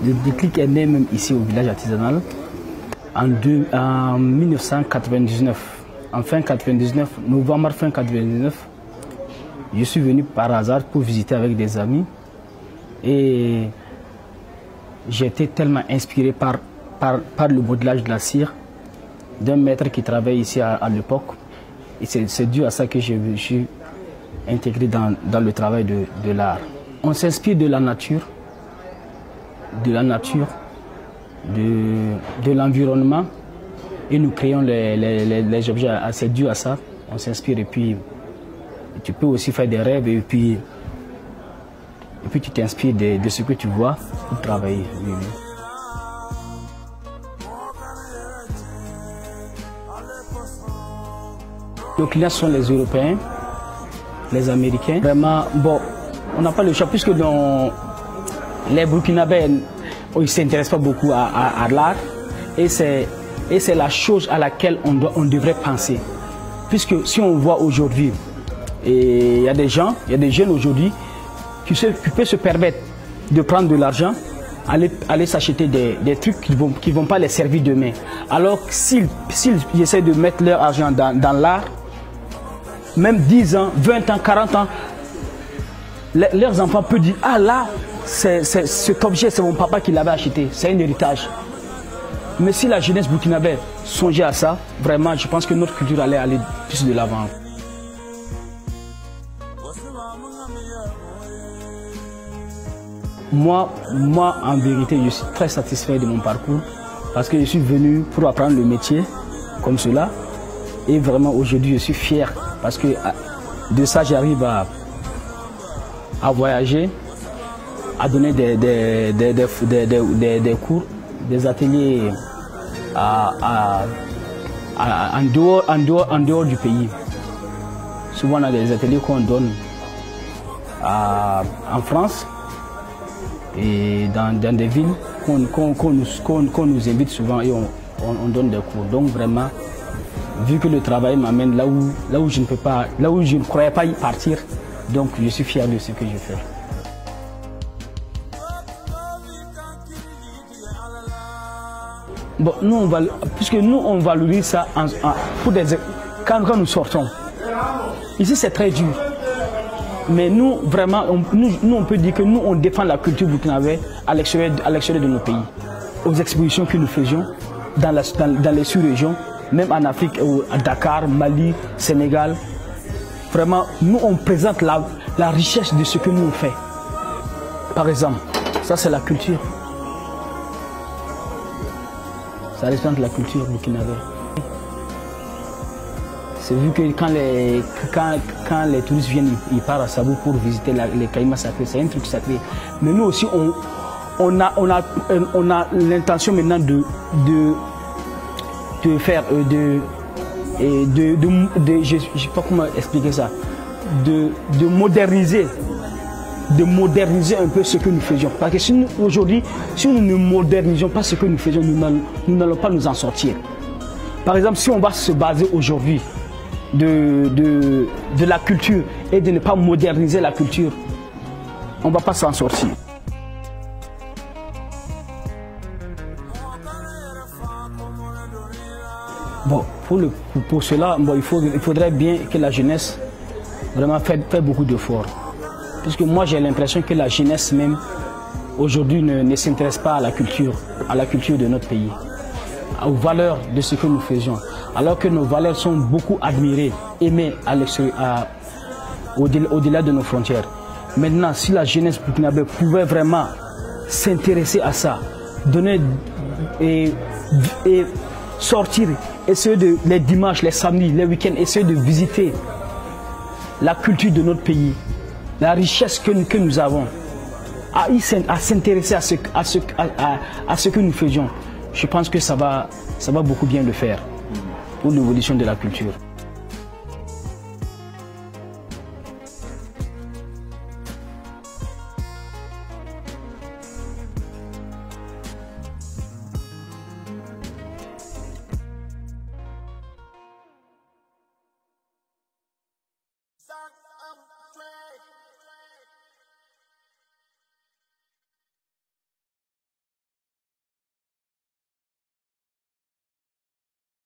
Le déclic est né même ici au village artisanal en 1999. En fin 99, novembre fin 99, je suis venu par hasard pour visiter avec des amis et j'ai été tellement inspiré par le modelage de la cire d'un maître qui travaille ici à l'époque. Et c'est dû à ça que je suis intégré dans le travail de l'art. On s'inspire de la nature, de l'environnement et nous créons les objets. C'est dû à ça. On s'inspire et puis tu peux aussi faire des rêves et puis tu t'inspires de ce que tu vois pour travailler. Nos clients sont les Européens, les Américains. Vraiment, bon, on n'a pas le choix puisque les Burkinabés, ils ne s'intéressent pas beaucoup à l'art et c'est la chose à laquelle on devrait penser. Puisque si on voit aujourd'hui, il y a des jeunes aujourd'hui qui peuvent se permettre de prendre de l'argent, aller s'acheter des trucs qui ne vont pas les servir demain. Alors s'ils essaient de mettre leur argent dans l'art, même 10 ans, 20 ans, 40 ans, leurs enfants peuvent dire « Ah là, cet objet, c'est mon papa qui l'avait acheté, c'est un héritage. » Mais si la jeunesse burkinabé songeait à ça, vraiment, je pense que notre culture allait aller plus de l'avant. Moi, en vérité, je suis très satisfait de mon parcours parce que je suis venu pour apprendre le métier comme cela. Et vraiment, aujourd'hui, je suis fier parce que de ça, j'arrive à voyager, à donner des cours, des ateliers en dehors du pays. Souvent, on a des ateliers qu'on donne en France et dans des villes qu'on nous invite souvent et on donne des cours. Donc vraiment, vu que le travail m'amène là où je ne peux pas, là où je ne croyais pas y partir, donc je suis fier de ce que je fais. Bon, puisque nous on valorise ça quand nous sortons. Ici c'est très dur. Mais nous, vraiment, on peut dire que nous, on défend la culture burkinabé à l'extérieur de nos pays. Aux expositions que nous faisions dans les sous-régions, même en Afrique, à Dakar, Mali, Sénégal. Vraiment, nous, on présente la richesse de ce que nous on fait. Par exemple, ça c'est la culture. Ça représente la culture burkinabé. C'est vu que quand les touristes viennent, ils partent à Sabou pour visiter les caïmans sacrés, c'est un truc sacré. Mais nous aussi, on a l'intention maintenant de faire, je ne sais pas comment expliquer ça, de moderniser un peu ce que nous faisions. Parce que si aujourd'hui, si nous ne modernisons pas ce que nous faisions, nous n'allons pas nous en sortir. Par exemple, si on va se baser aujourd'hui de la culture et de ne pas moderniser la culture, on ne va pas s'en sortir. Bon, pour cela, bon, il faudrait bien que la jeunesse vraiment fait beaucoup d'efforts. Parce que moi j'ai l'impression que la jeunesse même aujourd'hui ne s'intéresse pas à la culture de notre pays, aux valeurs de ce que nous faisions. Alors que nos valeurs sont beaucoup admirées, aimées au-delà de nos frontières. Maintenant, si la jeunesse burkinabé pouvait vraiment s'intéresser à ça, donner et sortir, essayer les dimanches, les samedis, les week-ends, essayer de visiter la culture de notre pays, la richesse que nous avons, à s'intéresser à ce que nous faisions, je pense que ça va beaucoup bien le faire pour l'évolution de la culture.